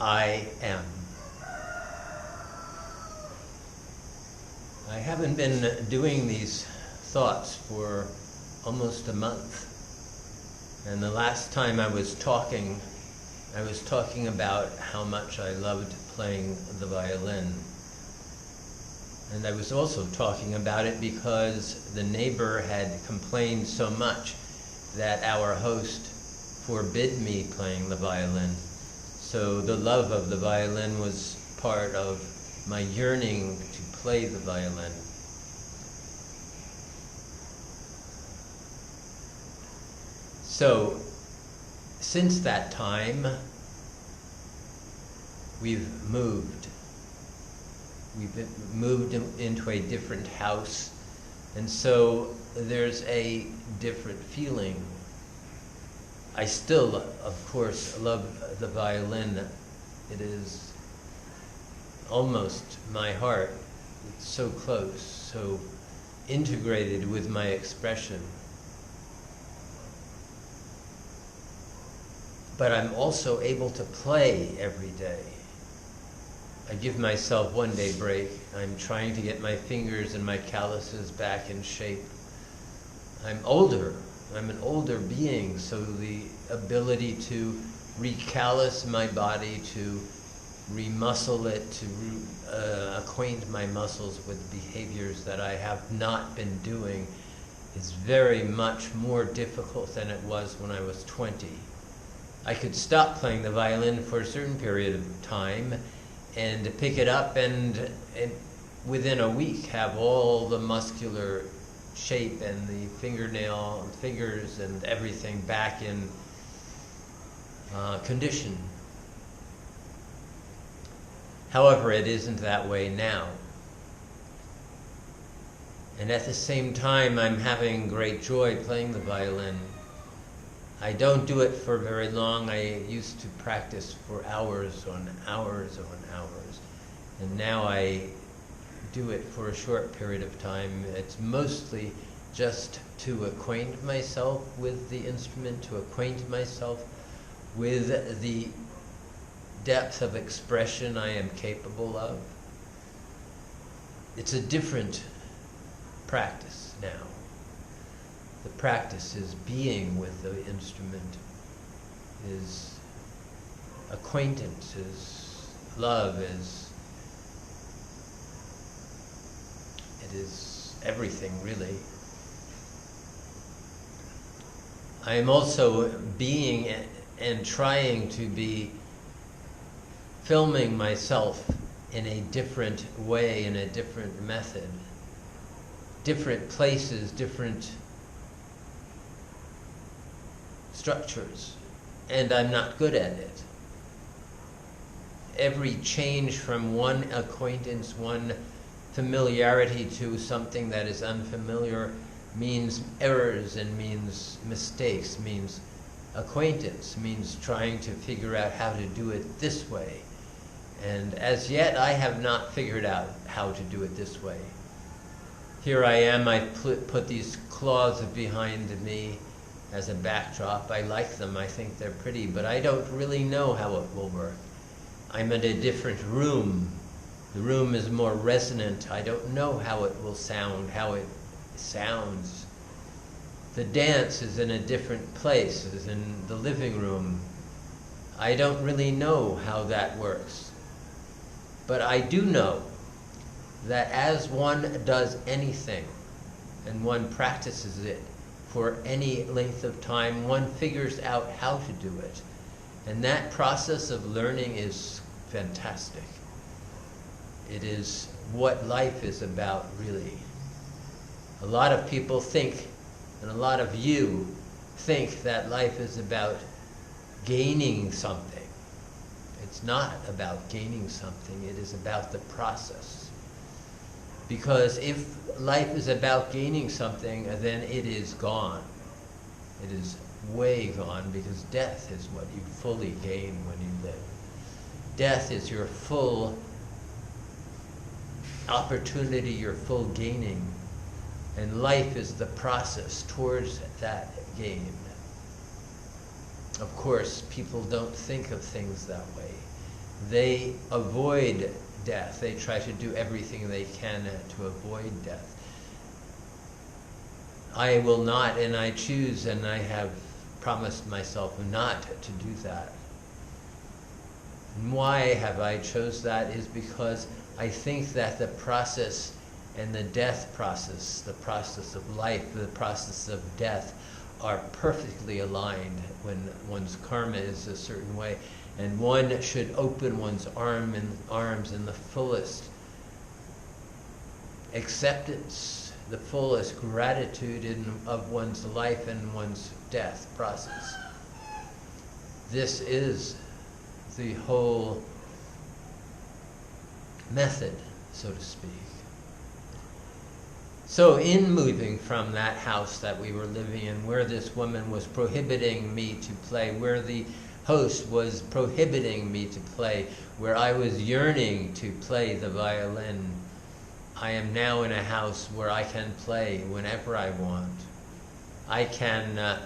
I am. I haven't been doing these thoughts for almost a month. And the last time I was talking about how much I loved playing the violin. And I was also talking about it because the neighbor had complained so much that our host forbid me playing the violin. So the love of the violin was part of my yearning to play the violin. So, since that time, we've moved. We've moved into a different house, and so there's a different feeling. I still, of course, love the violin. It is almost my heart. It's so close, so integrated with my expression. But I'm also able to play every day. I give myself one day break. I'm trying to get my fingers and my calluses back in shape. I'm older. I'm an older being, so the ability to recallus my body, to remuscle it, to acquaint my muscles with behaviors that I have not been doing is very much more difficult than it was when I was 20. I could stop playing the violin for a certain period of time and pick it up and within a week have all the muscular shape and the fingers and everything back in condition. However, it isn't that way now. And at the same time, I'm having great joy playing the violin. I don't do it for very long. I used to practice for hours on hours on hours. And now I do it for a short period of time. It's mostly just to acquaint myself with the instrument, to acquaint myself with the depth of expression I am capable of. It's a different practice now. The practice is being with the instrument, is acquaintance, is love, it is everything really. I am also being and trying to be filming myself in a different way, in a different method, different places, different structures, and I'm not good at it. Every change from one acquaintance, one familiarity to something that is unfamiliar means errors and means mistakes, means acquaintance, means trying to figure out how to do it this way. And as yet, I have not figured out how to do it this way. Here I am, I put these claws behind me as a backdrop. I like them, I think they're pretty, but I don't really know how it will work. I'm in a different room. The room is more resonant. I don't know how it will sound, how it sounds. The dance is in a different place, is in the living room. I don't really know how that works. But I do know that as one does anything, and one practices it for any length of time, one figures out how to do it. And that process of learning is fantastic. It is what life is about, really. A lot of people think, and a lot of you think, that life is about gaining something. It's not about gaining something, it is about the process. Because if life is about gaining something, then it is gone. It is way gone, because death is what you fully gain when you live. Death is your full opportunity, your full gaining. And life is the process towards that gain. Of course, people don't think of things that way. they avoid death. They try to do everything they can to avoid death. I will not, and I choose, and I have promised myself not to do that. And why have I chose that is because I think that the process and the death process, the process of life, the process of death, are perfectly aligned when one's karma is a certain way. And one should open one's arms in the fullest acceptance, the fullest gratitude of one's life and one's death process. This is the whole method, so to speak. So in moving from that house that we were living in, where this woman was prohibiting me to play, where the host was prohibiting me to play, where I was yearning to play the violin, I am now in a house where I can play whenever I want. I can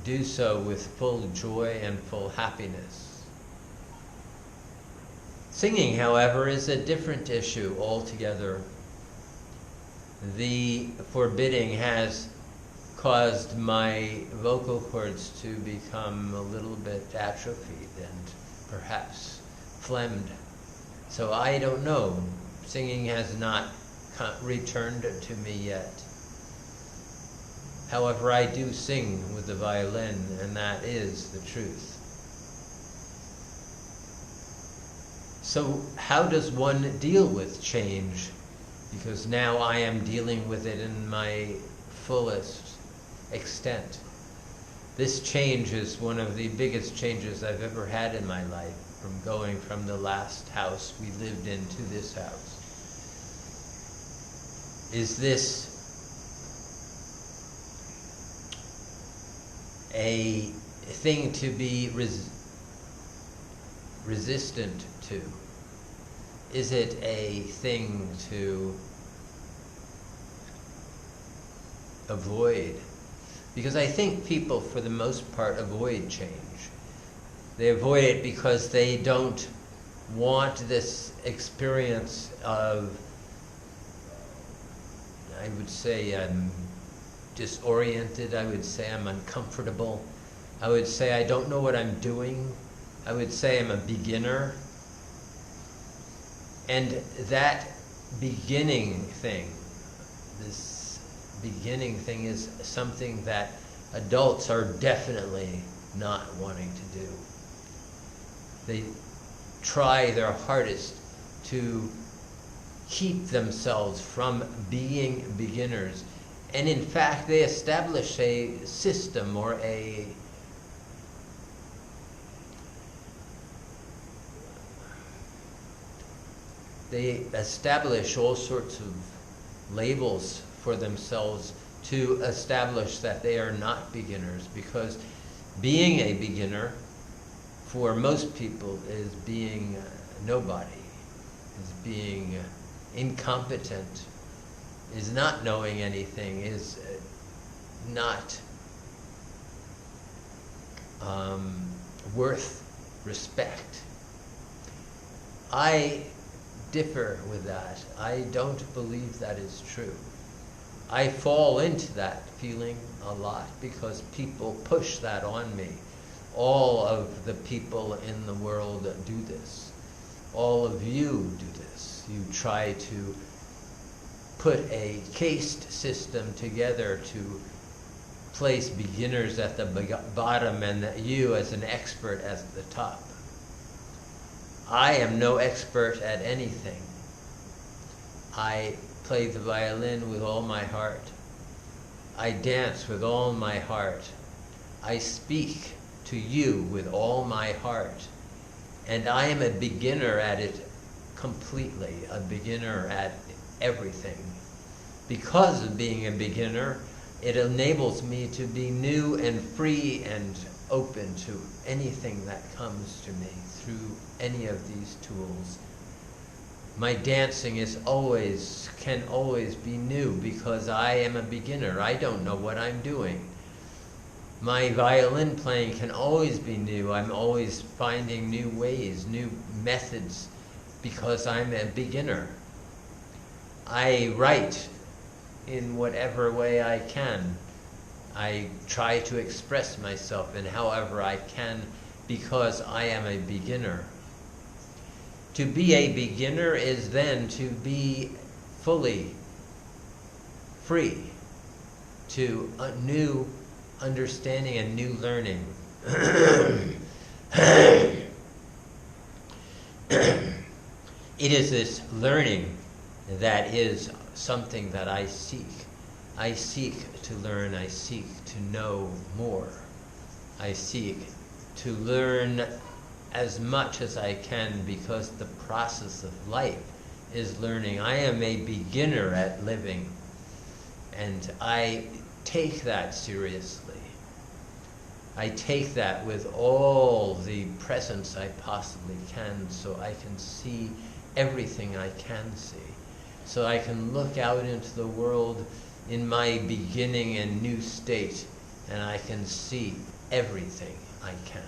do so with full joy and full happiness. Singing, however, is a different issue altogether. The forbidding has caused my vocal cords to become a little bit atrophied and perhaps phlegmed. So I don't know. Singing has not returned to me yet. However, I do sing with the violin, and that is the truth. So how does one deal with change? Because now I am dealing with it in my fullest extent. This change is one of the biggest changes I've ever had in my life, from going from the last house we lived in to this house. Is this a thing to be resistant to? Is it a thing to avoid? Because I think people, for the most part, avoid change. They avoid it because they don't want this experience of, I would say I'm disoriented, I would say I'm uncomfortable, I would say I don't know what I'm doing, I would say I'm a beginner. And that beginning thing, this beginning thing is something that adults are definitely not wanting to do. They try their hardest to keep themselves from being beginners. And in fact, they establish a system or they establish all sorts of labels for themselves to establish that they are not beginners, because being a beginner for most people is being nobody, is being incompetent, is not knowing anything, is not worth respect. I differ with that. I don't believe that is true. I fall into that feeling a lot because people push that on me. All of the people in the world do this. All of you do this. You try to put a caste system together to place beginners at the bottom and you as an expert at the top. I am no expert at anything. I play the violin with all my heart. I dance with all my heart. I speak to you with all my heart. And I am a beginner at it completely, a beginner at everything. Because of being a beginner, it enables me to be new and free and open to anything that comes to me through any of these tools. My dancing can always be new because I am a beginner. I don't know what I'm doing. My violin playing can always be new. I'm always finding new ways, new methods, because I'm a beginner. I write in whatever way I can. I try to express myself in however I can because I am a beginner. To be a beginner is then to be fully free to a new understanding and new learning. It is this learning that is something that I seek. I seek to learn, I seek to know more. I seek to learn as much as I can because the process of life is learning. I am a beginner at living, and I take that seriously. I take that with all the presence I possibly can, so I can see everything I can see. So I can look out into the world in my beginning and new state, and I can see everything I can.